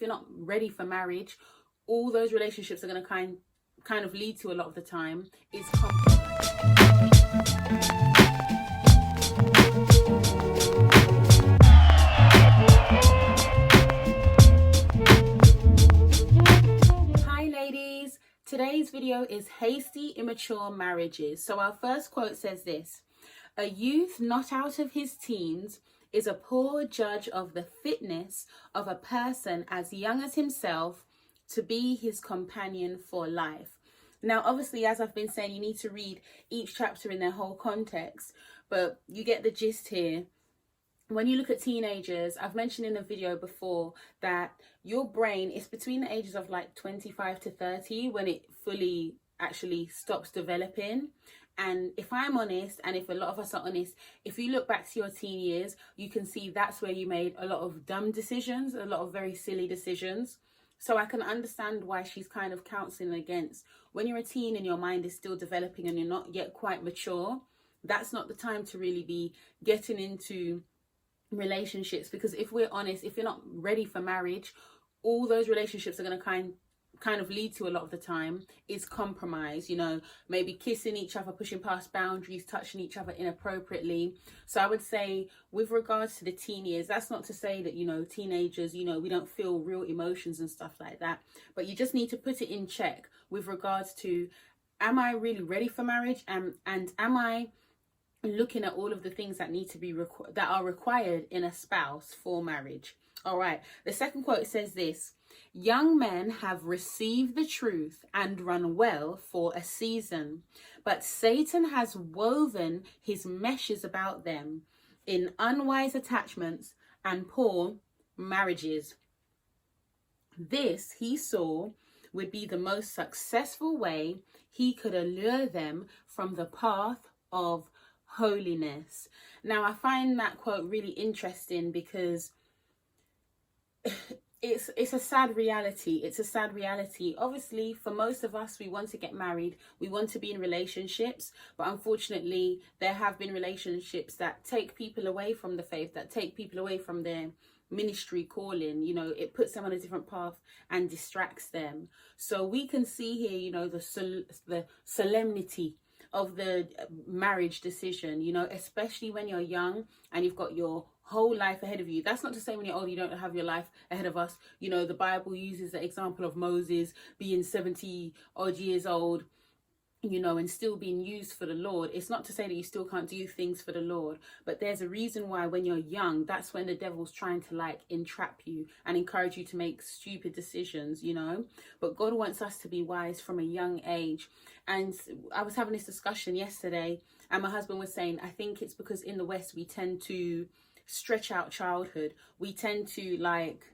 if you're not ready for marriage, all those relationships are going to kind of lead to, a lot of the time, is compromise. Hi ladies, today's video is hasty, immature marriages. So our first quote says this: "A youth not out of his teens is a poor judge of the fitness of a person as young as himself to be his companion for life." Now, obviously, as I've been saying, you need to read each chapter in their whole context, but you get the gist here. When you look at teenagers, I've mentioned in a video before that your brain is between the ages of like 25 to 30 when it fully actually stops developing. And if I'm honest, and if a lot of us are honest, if you look back to your teen years, you can see that's where you made a lot of dumb decisions, a lot of very silly decisions. So I can understand why she's kind of counseling against, when you're a teen and your mind is still developing and you're not yet quite mature, that's not the time to really be getting into relationships. Because if we're honest, if you're not ready for marriage, all those relationships are going to kind of lead to, a lot of the time, is compromise. You know, maybe kissing each other, pushing past boundaries, touching each other inappropriately. So I would say, with regards to the teen years, that's not to say that, you know, teenagers, you know, we don't feel real emotions and stuff like that, but you just need to put it in check with regards to, am I really ready for marriage, and am I looking at all of the things that need to be that are required in a spouse for marriage. All right, the second quote says this: "Young men have received the truth and run well for a season, but Satan has woven his meshes about them in unwise attachments and poor marriages. This, he saw, would be the most successful way he could allure them from the path of holiness." Now, I find that quote really interesting because it's a sad reality. It's a sad reality. Obviously, for most of us, we want to get married, we want to be in relationships, but unfortunately, there have been relationships that take people away from the faith, that take people away from their ministry calling. You know, it puts them on a different path and distracts them. So we can see here, you know, the solemnity of the marriage decision, you know, especially when you're young and you've got your whole life ahead of you. That's not to say when you're old you don't have your life ahead of us. You know, the Bible uses the example of Moses being 70 odd years old, you know, and still being used for the Lord. It's not to say that you still can't do things for the Lord, but there's a reason why when you're young, that's when the devil's trying to like entrap you and encourage you to make stupid decisions, you know. But God wants us to be wise from a young age. And I was having this discussion yesterday, and my husband was saying, I think it's because in the West we tend to stretch out childhood. We tend to like,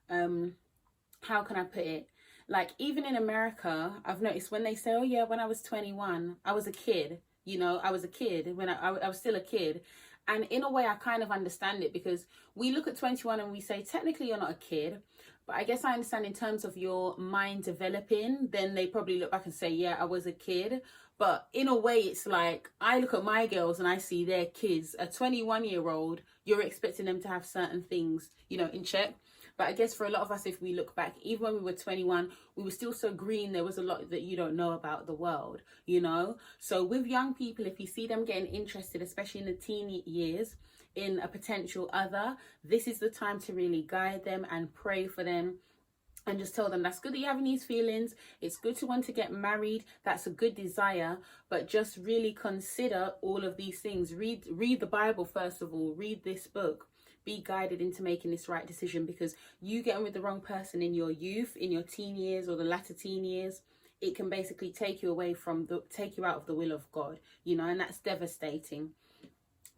how can I put it? Like, even in America, I've noticed when they say, oh yeah, when I was 21, I was a kid, you know, I was a kid when I was still a kid. And in a way, I kind of understand it, because we look at 21 and we say, technically you're not a kid. But I guess I understand in terms of your mind developing, then they probably look back and say, yeah, I was a kid. But in a way, it's like, I look at my girls and I see their kids, a 21-year-old, you're expecting them to have certain things, you know, in check. But I guess for a lot of us, if we look back, even when we were 21, we were still so green. There was a lot that you don't know about the world, you know. So with young people, if you see them getting interested, especially in the teen years, in a potential other, this is the time to really guide them and pray for them. And just tell them that's good that you're having these feelings. It's good to want to get married. That's a good desire. But just really consider all of these things. Read the Bible, first of all. Read this book. Be guided into making this right decision, because you getting with the wrong person in your youth, in your teen years or the latter teen years, it can basically take you away from take you out of the will of God, you know, and that's devastating.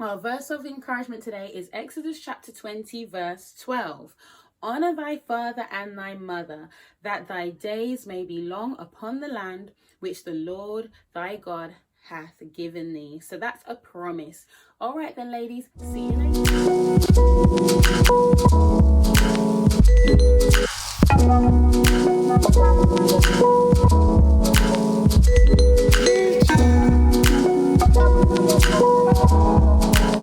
Our verse of encouragement today is Exodus chapter 20, verse 12. Honor thy father and thy mother, that thy days may be long upon the land which the Lord thy God hath given thee. So that's a promise. All right then, ladies, see you later.